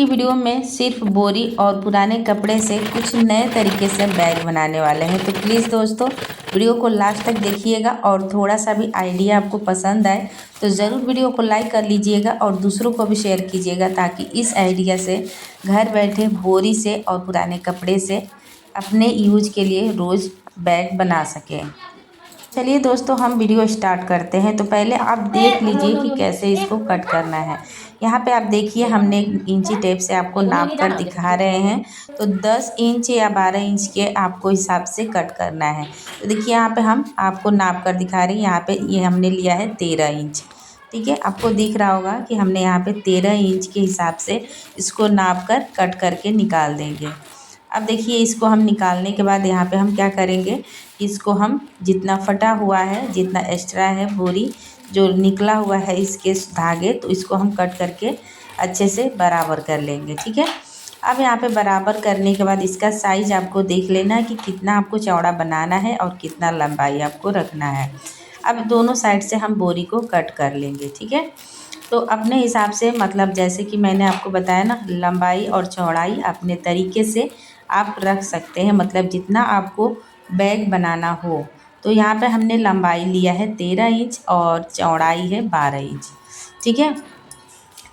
की वीडियो में सिर्फ बोरी और पुराने कपड़े से कुछ नए तरीके से बैग बनाने वाले हैं। तो प्लीज़ दोस्तों वीडियो को लास्ट तक देखिएगा और थोड़ा सा भी आइडिया आपको पसंद आए तो ज़रूर वीडियो को लाइक कर लीजिएगा और दूसरों को भी शेयर कीजिएगा, ताकि इस आइडिया से घर बैठे बोरी से और पुराने कपड़े से अपने यूज के लिए रोज़ बैग बना सकें। चलिए दोस्तों हम वीडियो स्टार्ट करते हैं। तो पहले आप देख लीजिए कि कैसे इसको कट करना है। यहाँ पे आप देखिए हमने इंची टेप से आपको नाप कर दिखा रहे हैं। तो 10 इंच या 12 इंच के आपको हिसाब से कट करना है। तो देखिए यहाँ पे हम आपको नाप कर दिखा रहे हैं। यहाँ पे ये हमने लिया है 13 इंच। ठीक है, आपको दिख रहा होगा कि हमने यहाँ पे 13 इंच के हिसाब से इसको नाप कर कट करके निकाल देंगे। अब देखिए इसको हम निकालने के बाद यहाँ पे हम क्या करेंगे, इसको हम जितना फटा हुआ है, जितना एक्स्ट्रा है बोरी जो निकला हुआ है इसके धागे, तो इसको हम कट करके अच्छे से बराबर कर लेंगे। ठीक है, अब यहाँ पे बराबर करने के बाद इसका साइज़ आपको देख लेना है कि कितना आपको चौड़ा बनाना है और कितना लंबाई आपको रखना है। अब दोनों साइड से हम बोरी को कट कर लेंगे। ठीक है, तो अपने हिसाब से, मतलब जैसे कि मैंने आपको बताया ना, लंबाई और चौड़ाई अपने तरीके से आप रख सकते हैं, मतलब जितना आपको बैग बनाना हो। तो यहाँ पे हमने लंबाई लिया है 13 इंच और चौड़ाई है 12 इंच। ठीक है,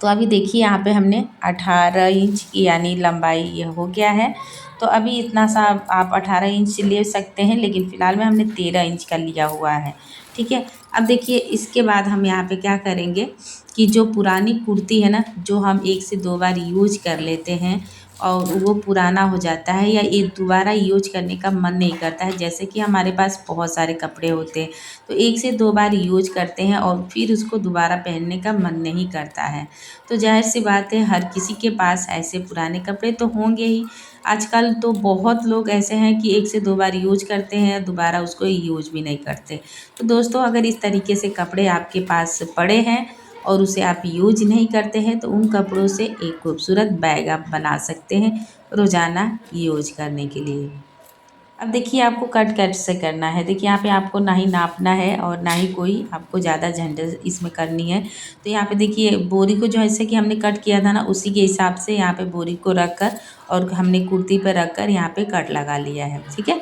तो अभी देखिए यहाँ पे हमने 18 इंच की यानी लंबाई ये हो गया है। तो अभी इतना सा आप 18 इंच ले सकते हैं, लेकिन फ़िलहाल में हमने 13 इंच का लिया हुआ है। ठीक है, अब देखिए इसके बाद हम यहाँ पे क्या करेंगे कि जो पुरानी कुर्ती है ना, जो हम 1 से 2 बार यूज कर लेते हैं और वो पुराना हो जाता है या ये दोबारा यूज करने का मन नहीं करता है, जैसे कि हमारे पास बहुत सारे कपड़े होते हैं तो 1 से 2 बार यूज करते हैं और फिर उसको दोबारा पहनने का मन नहीं करता है। तो ज़ाहिर सी बात है हर किसी के पास ऐसे पुराने कपड़े तो होंगे ही। आजकल तो बहुत लोग ऐसे हैं कि 1 से 2 बार यूज करते हैं, दोबारा उसको यूज भी नहीं करते। तो दोस्तों अगर इस तरीके से कपड़े आपके पास पड़े हैं और उसे आप यूज नहीं करते हैं, तो उन कपड़ों से एक खूबसूरत बैग आप बना सकते हैं रोज़ाना यूज करने के लिए। अब देखिए आपको कट कैसे करना है। देखिए यहाँ पे आपको ना ही नापना है और ना ही कोई आपको ज़्यादा झंझट इसमें करनी है। तो यहाँ पे देखिए बोरी को जो ऐसे कि हमने कट किया था ना, उसी के हिसाब से यहाँ पे बोरी को रख कर और हमने कुर्ती पर रख कर यहाँ पे कट लगा लिया है। ठीक है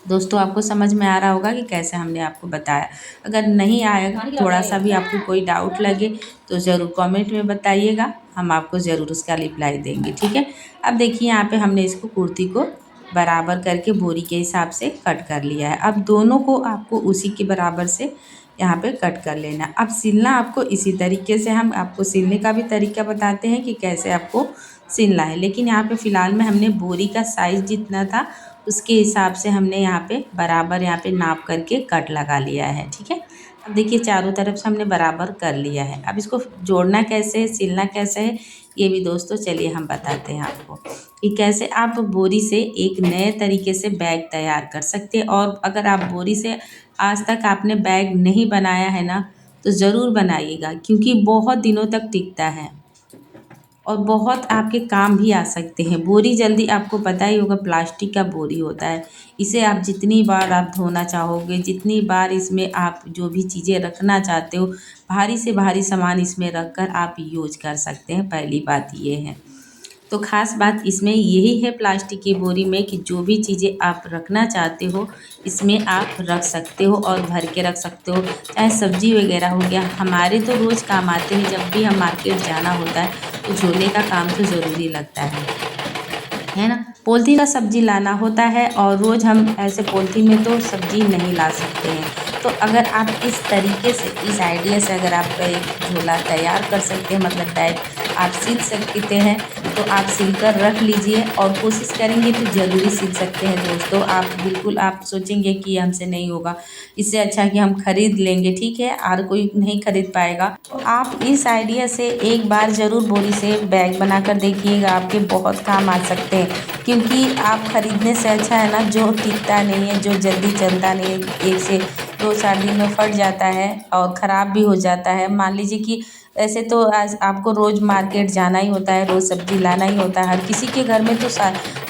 दोस्तों, आपको समझ में आ रहा होगा कि कैसे हमने आपको बताया। अगर नहीं आएगा, थोड़ा सा भी आपको कोई डाउट लगे तो ज़रूर कमेंट में बताइएगा, हम आपको ज़रूर उसका रिप्लाई देंगे। ठीक है, अब देखिए यहाँ पे हमने इसको कुर्ती को बराबर करके बोरी के हिसाब से कट कर लिया है। अब दोनों को आपको उसी के बराबर से यहाँ पे कट कर लेना। अब सिलना आपको इसी तरीके से, हम आपको सिलने का भी तरीका बताते हैं कि कैसे आपको सिलना है। लेकिन यहाँ पे फ़िलहाल में हमने बोरी का साइज़ जितना था उसके हिसाब से हमने यहाँ पे बराबर यहाँ पे नाप करके कट लगा लिया है। ठीक है, अब देखिए चारों तरफ से हमने बराबर कर लिया है। अब इसको जोड़ना कैसे है, सिलना कैसे है, ये भी दोस्तों चलिए हम बताते हैं आपको कि कैसे आप बोरी से एक नए तरीके से बैग तैयार कर सकते हैं। और अगर आप बोरी से आज तक आपने बैग नहीं बनाया है ना, तो ज़रूर बनाइएगा, क्योंकि बहुत दिनों तक टिकता है और बहुत आपके काम भी आ सकते हैं। बोरी जल्दी, आपको पता ही होगा प्लास्टिक का बोरी होता है, इसे आप जितनी बार आप धोना चाहोगे, जितनी बार इसमें आप जो भी चीज़ें रखना चाहते हो, भारी से भारी सामान इसमें रख कर आप यूज कर सकते हैं। पहली बात ये है। तो ख़ास बात इसमें यही है प्लास्टिक की बोरी में कि जो भी चीज़ें आप रखना चाहते हो इसमें आप रख सकते हो और भर के रख सकते हो। चाहे सब्ज़ी वगैरह हो गया, हमारे तो रोज़ काम आते हैं। जब भी हम मार्केट जाना होता है तो झोले का काम तो ज़रूरी लगता है ना। पॉलीथीन का सब्ज़ी लाना होता है और रोज़ हम ऐसे पॉलीथीन में तो सब्ज़ी नहीं ला सकते हैं। तो अगर आप इस तरीके से, इस आइडिया से अगर आप एक झोला तैयार कर सकते हैं, मतलब बैग आप सिल सकते हैं, तो आप सिलकर रख लीजिए और कोशिश करेंगे तो ज़रूरी सिल सकते हैं दोस्तों। आप बिल्कुल आप सोचेंगे कि हमसे नहीं होगा, इससे अच्छा कि हम ख़रीद लेंगे। ठीक है, और कोई नहीं ख़रीद पाएगा। तो आप इस आइडिया से एक बार ज़रूर बोरी से बैग बनाकर देखिएगा, आपके बहुत काम आ सकते हैं। क्योंकि आप ख़रीदने से अच्छा है ना, जो टिकता नहीं है, जो जल्दी चलता नहीं है, 1 से 2-4 दिन में फट जाता है और ख़राब भी हो जाता है। मान लीजिए कि ऐसे तो आज आपको रोज़ मार्केट जाना ही होता है, रोज़ सब्ज़ी लाना ही होता है, हर किसी के घर में तो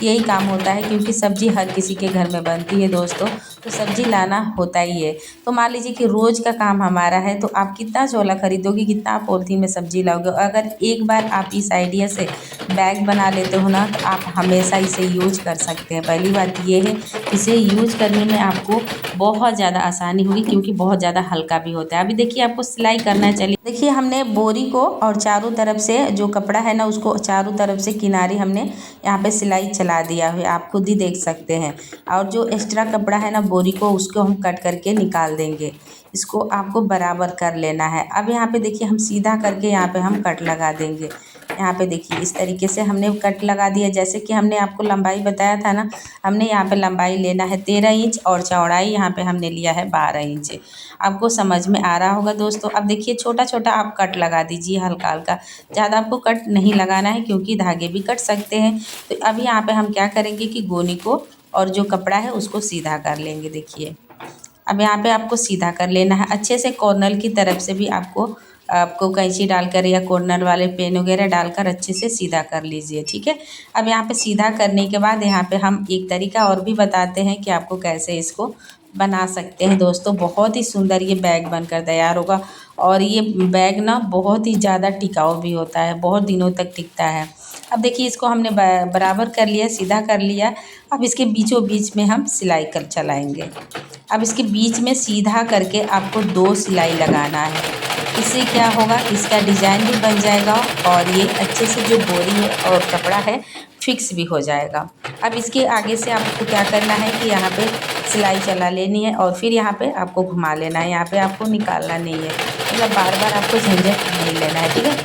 यही काम होता है, क्योंकि सब्ज़ी हर किसी के घर में बनती है दोस्तों, तो सब्ज़ी लाना होता ही है। तो मान लीजिए कि रोज़ का काम हमारा है, तो आप कितना झोला खरीदोगे, कितना आप पॉलीथीन में सब्ज़ी लाओगे। अगर एक बार आप इस आइडिया से बैग बना लेते हो ना तो आप हमेशा इसे यूज कर सकते हैं। पहली बात ये है, इसे यूज करने में आपको बहुत ज़्यादा आसानी होगी क्योंकि बहुत ज़्यादा हल्का भी होता है। अभी देखिए आपको सिलाई करना है। चलिए देखिए, हमने बोरी को और चारों तरफ से जो कपड़ा है ना उसको चारों तरफ से किनारे हमने यहाँ पे सिलाई चला दिया है, आप खुद ही देख सकते हैं। और जो एक्स्ट्रा कपड़ा है ना बोरी को, उसको हम कट करके निकाल देंगे। इसको आपको बराबर कर लेना है। अब यहाँ पे देखिए हम सीधा करके यहाँ पे हम कट लगा देंगे। यहाँ पे देखिए इस तरीके से हमने कट लगा दिया। जैसे कि हमने आपको लंबाई बताया था ना, हमने यहाँ पे लंबाई लेना है 13 इंच और चौड़ाई यहाँ पे हमने लिया है 12 इंच। आपको समझ में आ रहा होगा दोस्तों। अब देखिए छोटा छोटा आप कट लगा दीजिए, हल्का हल्का, ज़्यादा आपको कट नहीं लगाना है क्योंकि धागे भी कट सकते हैं। तो अब यहाँ पे हम क्या करेंगे कि गोनी को और जो कपड़ा है उसको सीधा कर लेंगे। देखिए अब यहाँ पे आपको सीधा कर लेना है अच्छे से। कॉर्नर की तरफ से भी आपको कैंची डालकर या कॉर्नर वाले पेन वगैरह डालकर अच्छे से सीधा कर लीजिए, ठीक है। अब यहाँ पे सीधा करने के बाद यहाँ पे हम एक तरीका और भी बताते हैं कि आपको कैसे इसको बना सकते हैं। दोस्तों बहुत ही सुंदर ये बैग बनकर तैयार होगा और ये बैग ना बहुत ही ज़्यादा टिकाऊ भी होता है, बहुत दिनों तक टिकता है। अब देखिए इसको हमने बराबर कर लिया, सीधा कर लिया। अब इसके बीचों बीच में हम सिलाई कर चलाएंगे। अब इसके बीच में सीधा करके आपको 2 सिलाई लगाना है। इससे क्या होगा, इसका डिज़ाइन भी बन जाएगा और ये अच्छे से जो बोरी है और कपड़ा है फिक्स भी हो जाएगा। अब इसके आगे से आपको क्या करना है कि यहाँ पे सिलाई चला लेनी है और फिर यहाँ पे आपको घुमा लेना है। यहाँ पे आपको निकालना नहीं है, मतलब बार बार आपको झंझट नहीं लेना है, ठीक है।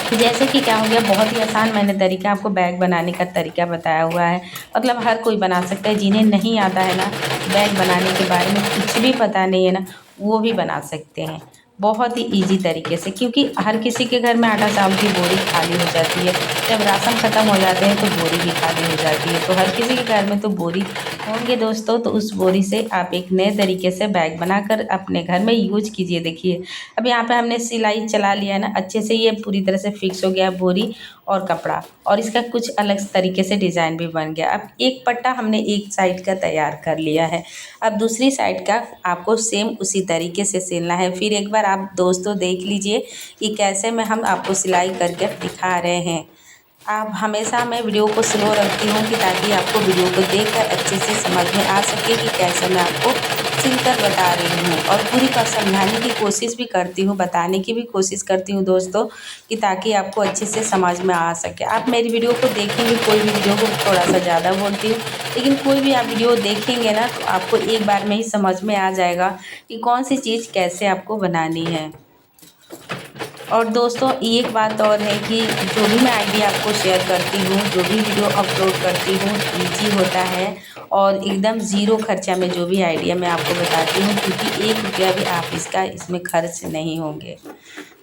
तो जैसे कि क्या हो गया, बहुत ही आसान मैंने तरीका आपको बैग बनाने का तरीका बताया हुआ है। मतलब हर कोई बना सकता है। जिन्हें नहीं आता है ना बैग बनाने के बारे में, कुछ भी पता नहीं है ना, वो भी बना सकते हैं बहुत ही इजी तरीके से। क्योंकि हर किसी के घर में आटा चावल की बोरी खाली हो जाती है। जब राशन ख़त्म हो जाते हैं तो बोरी भी खाली हो जाती है। तो हर किसी के घर में तो बोरी होंगे दोस्तों। तो उस बोरी से आप एक नए तरीके से बैग बनाकर अपने घर में यूज कीजिए। देखिए अब यहाँ पे हमने सिलाई चला लिया है ना अच्छे से, ये पूरी तरह से फिक्स हो गया बोरी और कपड़ा, और इसका कुछ अलग तरीके से डिज़ाइन भी बन गया। अब एक पट्टा हमने एक साइड का तैयार कर लिया है। अब दूसरी साइड का आपको सेम उसी तरीके से सिलना है। फिर एक बार आप दोस्तों देख लीजिए कि कैसे में हम आपको सिलाई करके दिखा रहे हैं। आप हमेशा मैं वीडियो को स्लो रखती हूँ कि ताकि आपको वीडियो को देखकर अच्छे से समझ में आ सके कि कैसे मैं आपको सिलकर बता रही हूँ। और पूरी बात समझाने की कोशिश भी करती हूँ, बताने की भी कोशिश करती हूँ दोस्तों, कि ताकि आपको अच्छे से समझ में आ सके। आप मेरी वीडियो को देखेंगे, कोई भी वीडियो को थोड़ा सा ज़्यादा बोलती हूँ, लेकिन कोई भी आप वीडियो देखेंगे ना तो आपको एक बार में ही समझ में आ जाएगा कि कौन सी चीज़ कैसे आपको बनानी है। और दोस्तों एक बात और है कि जो भी मैं आइडिया आपको शेयर करती हूँ, जो भी वीडियो अपलोड करती हूँ, ईजी होता है और एकदम ज़ीरो खर्चा में जो भी आइडिया मैं आपको बताती हूँ, क्योंकि 1 रुपया भी आप इसमें खर्च नहीं होंगे।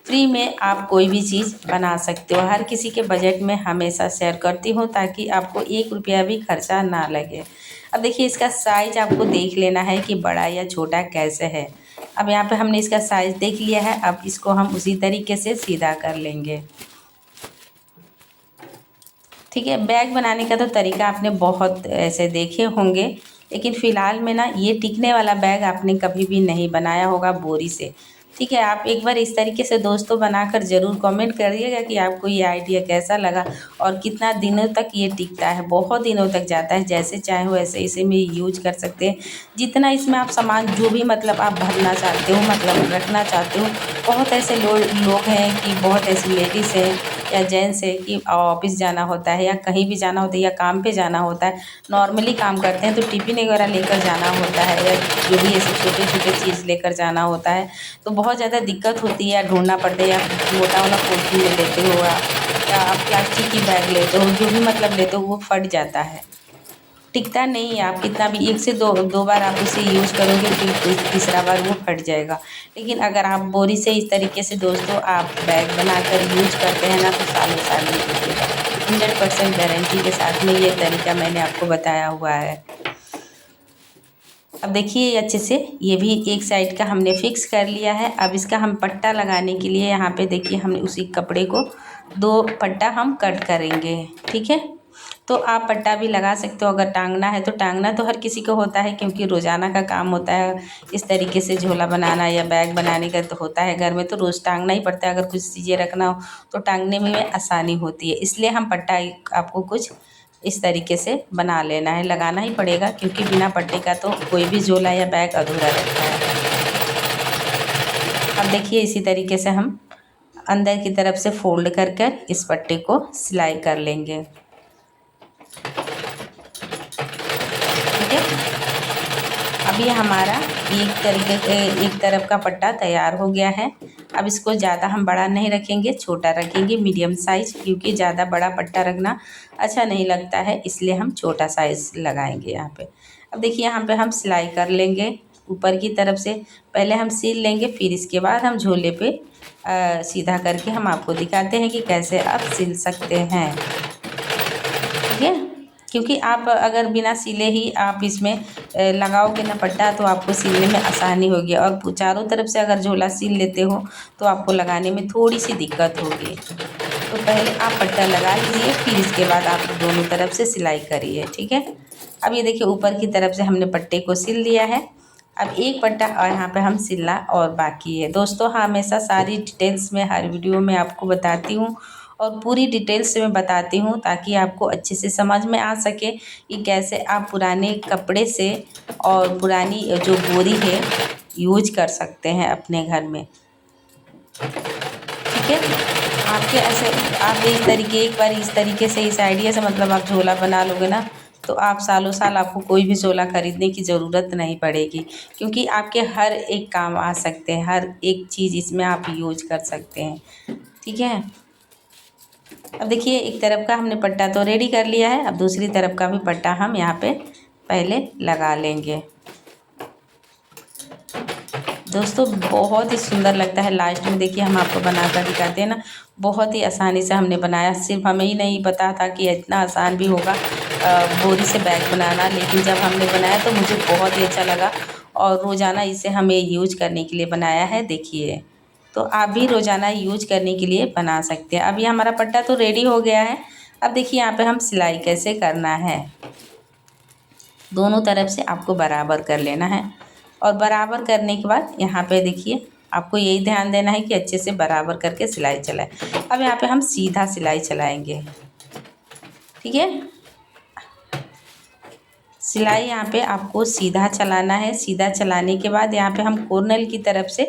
फ्री में आप कोई भी चीज़ बना सकते हो। हर किसी के बजट में हमेशा शेयर करती हूँ ताकि आपको 1 रुपया भी खर्चा ना लगे। अब देखिए इसका साइज़ आपको देख लेना है कि बड़ा या छोटा कैसे है। अब यहाँ पे हमने इसका साइज़ देख लिया है। अब इसको हम उसी तरीके से सीधा कर लेंगे, ठीक है। बैग बनाने का तो तरीका आपने बहुत ऐसे देखे होंगे, लेकिन फ़िलहाल में ना ये टिकने वाला बैग आपने कभी भी नहीं बनाया होगा बोरी से, ठीक है। आप एक बार इस तरीके से दोस्तों बनाकर ज़रूर कमेंट करिएगा कि आपको ये आइडिया कैसा लगा और कितना दिनों तक ये टिकता है। बहुत दिनों तक जाता है, जैसे चाहे वैसे इसे में यूज कर सकते हैं। जितना इसमें आप सामान जो भी मतलब आप भरना चाहते हो, मतलब रखना चाहते हो। बहुत ऐसे लोग हैं कि बहुत ऐसी लेडीज़ हैं या जेंट्स है कि ऑफिस जाना होता है या कहीं भी जाना होता है या काम पे जाना होता है, नॉर्मली काम करते हैं तो टिफ़िन वगैरह लेकर जाना होता है या जो भी ऐसे छोटे छोटे चीज़ लेकर जाना होता है, तो बहुत ज़्यादा दिक्कत होती है, ढूंढना पड़ता है। या मोटा वाला पॉलीथीन ले लेते हो या आप प्लास्टिक की बैग लेते हो, जो भी मतलब लेते हो वो फट जाता है, टिकता नहीं है। आप कितना भी 1 से 2 बार आप उसे यूज़ करोगे फिर तीसरा बार वो फट जाएगा। लेकिन अगर आप बोरी से इस तरीके से दोस्तों आप बैग बनाकर यूज करते हैं ना तो सालों साल नहीं टिकेगा। 100% गारंटी के साथ में ये तरीका मैंने आपको बताया हुआ है। अब देखिए ये अच्छे से ये भी एक साइड का हमने फिक्स कर लिया है। अब इसका हम पट्टा लगाने के लिए यहाँ पे देखिए हमने उसी कपड़े को 2 पट्टा हम कट करेंगे, ठीक है। तो आप पट्टा भी लगा सकते हो। अगर टांगना है तो टांगना तो हर किसी को होता है, क्योंकि रोज़ाना का काम होता है इस तरीके से झोला बनाना या बैग बनाने का तो होता है घर में, तो रोज़ टांगना ही पड़ता है। अगर कुछ चीज़ें रखना हो तो टांगने में आसानी होती है, इसलिए हम पट्टा आपको कुछ इस तरीके से बना लेना है, लगाना ही पड़ेगा, क्योंकि बिना पट्टे का तो कोई भी झोला या बैग अधूरा रहता है। अब देखिए इसी तरीके से हम अंदर की तरफ से फोल्ड कर कर इस पट्टे को सिलाई कर लेंगे। ठीक है, अभी हमारा एक तरफ का पट्टा तैयार हो गया है। अब इसको ज़्यादा हम बड़ा नहीं रखेंगे, छोटा रखेंगे, मीडियम साइज़, क्योंकि ज़्यादा बड़ा पट्टा रखना अच्छा नहीं लगता है, इसलिए हम छोटा साइज़ लगाएंगे यहाँ पे। अब देखिए यहाँ पे हम सिलाई कर लेंगे ऊपर की तरफ से। पहले हम सिल लेंगे, फिर इसके बाद हम झोले पे सीधा करके हम आपको दिखाते हैं कि कैसे आप सिल सकते हैं। ठीक है, क्योंकि आप अगर बिना सिले ही आप इसमें लगाओगे ना पट्टा तो आपको सिलने में आसानी होगी, और चारों तरफ से अगर झोला सिल लेते हो तो आपको लगाने में थोड़ी सी दिक्कत होगी। तो पहले आप पट्टा लगा लीजिए, फिर इसके बाद आप दोनों तरफ से सिलाई करिए। ठीक है, अब ये देखिए ऊपर की तरफ से हमने पट्टे को सिल लिया है। अब एक पट्टा और यहाँ पे हम सिलना और बाकी है। दोस्तों हमेशा सारी डिटेल्स में हर वीडियो में आपको बताती हूँ, और पूरी डिटेल्स से मैं बताती हूँ ताकि आपको अच्छे से समझ में आ सके कि कैसे आप पुराने कपड़े से और पुरानी जो बोरी है यूज कर सकते हैं अपने घर में। ठीक है, आपके ऐसे आप एक बार इस तरीके से इस आइडिया से मतलब आप झोला बना लोगे ना, तो आप सालों साल आपको कोई भी झोला खरीदने की ज़रूरत नहीं पड़ेगी, क्योंकि आपके हर एक काम आ सकते हैं, हर एक चीज़ इसमें आप यूज कर सकते हैं। ठीक है, अब देखिए एक तरफ का हमने पट्टा तो रेडी कर लिया है, अब दूसरी तरफ का भी पट्टा हम यहाँ पे पहले लगा लेंगे। दोस्तों बहुत ही सुंदर लगता है, लास्ट में देखिए हम आपको बनाकर दिखाते हैं ना, बहुत ही आसानी से हमने बनाया। सिर्फ हमें ही नहीं पता था कि इतना आसान भी होगा बोरी से बैग बनाना, लेकिन जब हमने बनाया तो मुझे बहुत ही अच्छा लगा, और रोज़ाना इसे हमें यूज करने के लिए बनाया है। देखिए, तो आप भी रोज़ाना यूज करने के लिए बना सकते हैं। अभी हमारा पट्टा तो रेडी हो गया है। अब देखिए यहाँ पे हम सिलाई कैसे करना है। दोनों तरफ से आपको बराबर कर लेना है, और बराबर करने के बाद यहाँ पे देखिए आपको यही ध्यान देना है कि अच्छे से बराबर करके सिलाई चलाएं। अब यहाँ पे हम सीधा सिलाई चलाएंगे। ठीक है, सिलाई यहाँ पे आपको सीधा चलाना है। सीधा चलाने के बाद यहाँ पे हम कॉर्नर की तरफ से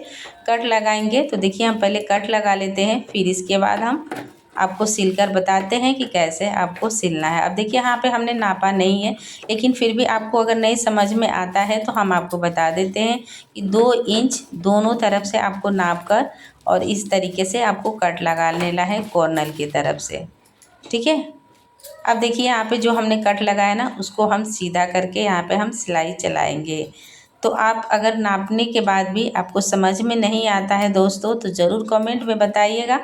कट लगाएंगे। तो देखिए हम पहले कट लगा लेते हैं, फिर इसके बाद हम आपको सिलकर बताते हैं कि कैसे आपको सिलना है। अब देखिए यहाँ पे हमने नापा नहीं है, लेकिन फिर भी आपको अगर नहीं समझ में आता है तो हम आपको बता देते हैं कि 2 इंच दोनों तरफ से आपको नाप कर और इस तरीके से आपको कट लगा लेना है कॉर्नर की तरफ से। ठीक है, अब देखिए यहाँ पे जो हमने कट लगाया ना उसको हम सीधा करके यहाँ पे हम सिलाई चलाएंगे। तो आप अगर नापने के बाद भी आपको समझ में नहीं आता है दोस्तों, तो ज़रूर कमेंट में बताइएगा,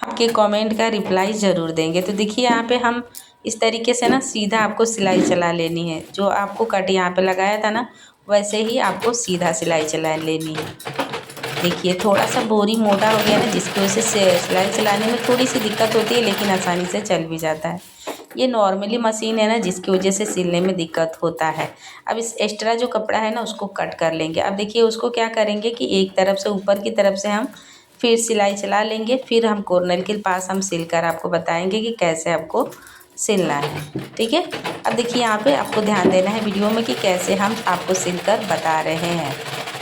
आपके कमेंट का रिप्लाई ज़रूर देंगे। तो देखिए यहाँ पे हम इस तरीके से ना सीधा आपको सिलाई चला लेनी है। जो आपको कट यहाँ पे लगाया था ना वैसे ही आपको सीधा सिलाई चला लेनी है। देखिए थोड़ा सा बोरी मोटा हो गया ना, जिसकी वजह से सिलाई चलाने में थोड़ी सी दिक्कत होती है, लेकिन आसानी से चल भी जाता है। ये नॉर्मली मशीन है ना, जिसकी वजह से सिलने में दिक्कत होता है। अब इस एक्स्ट्रा जो कपड़ा है ना उसको कट कर लेंगे। अब देखिए उसको क्या करेंगे कि एक तरफ से ऊपर की तरफ से हम फिर सिलाई चला लेंगे, फिर हम कॉर्नर के पास हम सिलकर आपको बताएंगे कि कैसे आपको सिलना है। ठीक है, अब देखिए यहाँ पे आपको ध्यान देना है वीडियो में कि कैसे हम आपको सिलकर बता रहे हैं।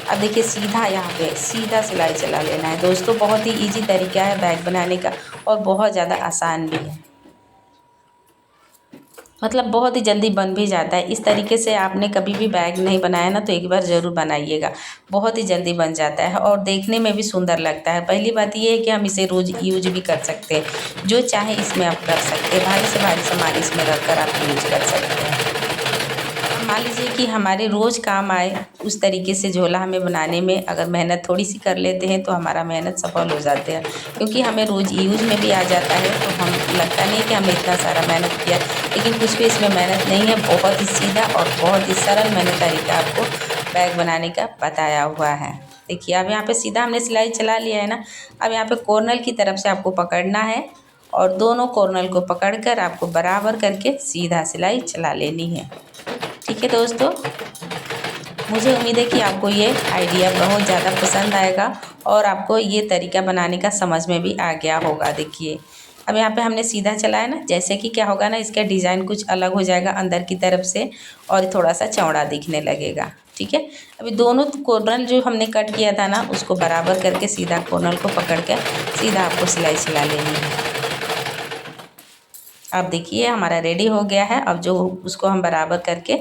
अब देखिए सीधा यहाँ पे सीधा सिलाई चला लेना है। दोस्तों बहुत ही इजी तरीका है बैग बनाने का, और बहुत ज़्यादा आसान भी है, मतलब बहुत ही जल्दी बन भी जाता है। इस तरीके से आपने कभी भी बैग नहीं बनाया ना तो एक बार ज़रूर बनाइएगा, बहुत ही जल्दी बन जाता है और देखने में भी सुंदर लगता है। पहली बात ये है कि हम इसे रोज़ यूज भी कर सकते हैं, जो चाहे इसमें आप कर सकते हैं। भारी से भारी सामान इसमें रखकर आप यूज कर सकते हैं। मान लीजिए कि हमारे रोज़ काम आए उस तरीके से झोला हमें बनाने में अगर मेहनत थोड़ी सी कर लेते हैं तो हमारा मेहनत सफल हो जाते हैं, क्योंकि हमें रोज़ यूज में भी आ जाता है। तो हम लगता नहीं कि हमने इतना सारा मेहनत किया, लेकिन कुछ भी इसमें मेहनत नहीं है। बहुत ही सीधा और बहुत ही सरल मैंने तरीका आपको बैग बनाने का बताया हुआ है। देखिए अब यहाँ पे सीधा हमने सिलाई चला लिया है ना। अब यहाँ पे कॉर्नर की तरफ से आपको पकड़ना है और दोनों कॉर्नर को पकड़कर आपको बराबर करके सीधा सिलाई चला लेनी है। ठीक है दोस्तों, मुझे उम्मीद है कि आपको ये आइडिया बहुत ज़्यादा पसंद आएगा और आपको ये तरीका बनाने का समझ में भी आ गया होगा। देखिए अब यहाँ पे हमने सीधा चलाया ना, जैसे कि क्या होगा ना, इसका डिज़ाइन कुछ अलग हो जाएगा अंदर की तरफ से और थोड़ा सा चौड़ा दिखने लगेगा। ठीक है, अभी दोनों कॉर्नर जो हमने कट किया था ना, उसको बराबर करके सीधा कॉर्नर को पकड़ कर सीधा आपको सिलाई चला लेनी है। अब देखिए हमारा रेडी हो गया है। अब जो उसको हम बराबर करके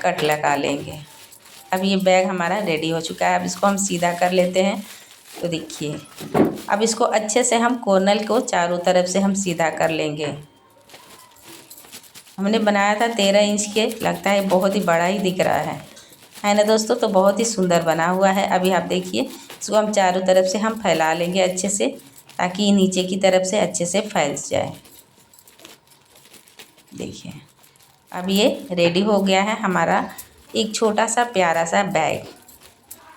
कट लगा लेंगे। अब ये बैग हमारा रेडी हो चुका है। अब इसको हम सीधा कर लेते हैं। तो देखिए अब इसको अच्छे से हम कॉर्नर को चारों तरफ से हम सीधा कर लेंगे। हमने बनाया था 13 इंच के, लगता है बहुत ही बड़ा ही दिख रहा है ना दोस्तों। तो बहुत ही सुंदर बना हुआ है। अभी आप देखिए इसको हम चारों तरफ से हम फैला लेंगे अच्छे से, ताकि नीचे की तरफ से अच्छे से फैल जाए। देखिए अब ये रेडी हो गया है हमारा एक छोटा सा प्यारा सा बैग।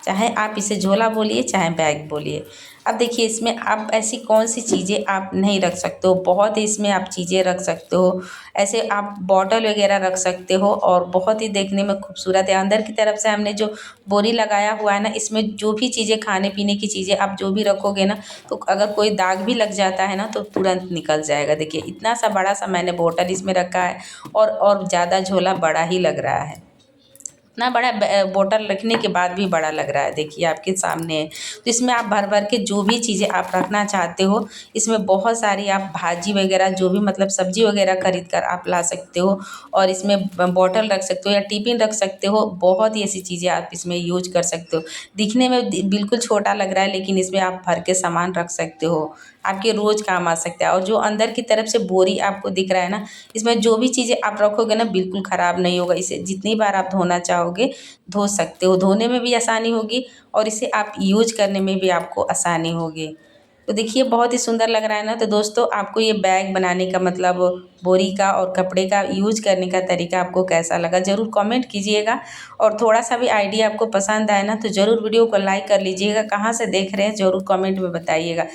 चाहे आप इसे झोला बोलिए चाहे बैग बोलिए। अब देखिए इसमें आप ऐसी कौन सी चीज़ें आप नहीं रख सकते हो, बहुत ही इसमें आप चीज़ें रख सकते हो। ऐसे आप बॉटल वगैरह रख सकते हो और बहुत ही देखने में खूबसूरत है। अंदर की तरफ से हमने जो बोरी लगाया हुआ है ना, इसमें जो भी चीज़ें खाने पीने की चीज़ें आप जो भी रखोगे ना, तो अगर कोई दाग भी लग जाता है ना तो तुरंत निकल जाएगा। देखिए इतना सा बड़ा सा मैंने बॉटल इसमें रखा है और ज़्यादा झोला बड़ा ही लग रहा है। इतना बड़ा बोतल रखने के बाद भी बड़ा लग रहा है। देखिए आपके सामने है। तो इसमें आप भर भर के जो भी चीज़ें आप रखना चाहते हो, इसमें बहुत सारी आप भाजी वगैरह जो भी मतलब सब्जी वगैरह खरीद कर आप ला सकते हो और इसमें बॉटल रख सकते हो या टिफ़िन रख सकते हो। बहुत ही ऐसी चीज़ें आप इसमें यूज कर सकते हो। दिखने में बिल्कुल छोटा लग रहा है, लेकिन इसमें आप भर के सामान रख सकते हो, आपके रोज़ काम आ सकता है। और जो अंदर की तरफ से बोरी आपको दिख रहा है ना, इसमें जो भी चीज़ें आप रखोगे ना बिल्कुल ख़राब नहीं होगा। इसे जितनी बार आप धोना चाहोगे धो सकते हो, धोने में भी आसानी होगी और इसे आप यूज करने में भी आपको आसानी होगी। तो देखिए बहुत ही सुंदर लग रहा है ना। तो दोस्तों आपको ये बैग बनाने का मतलब बोरी का और कपड़े का यूज करने का तरीका आपको कैसा लगा ज़रूर कमेंट कीजिएगा। और थोड़ा सा भी आइडिया आपको पसंद आए ना तो ज़रूर वीडियो को लाइक कर लीजिएगा। कहाँ से देख रहे हैं ज़रूर कमेंट में बताइएगा।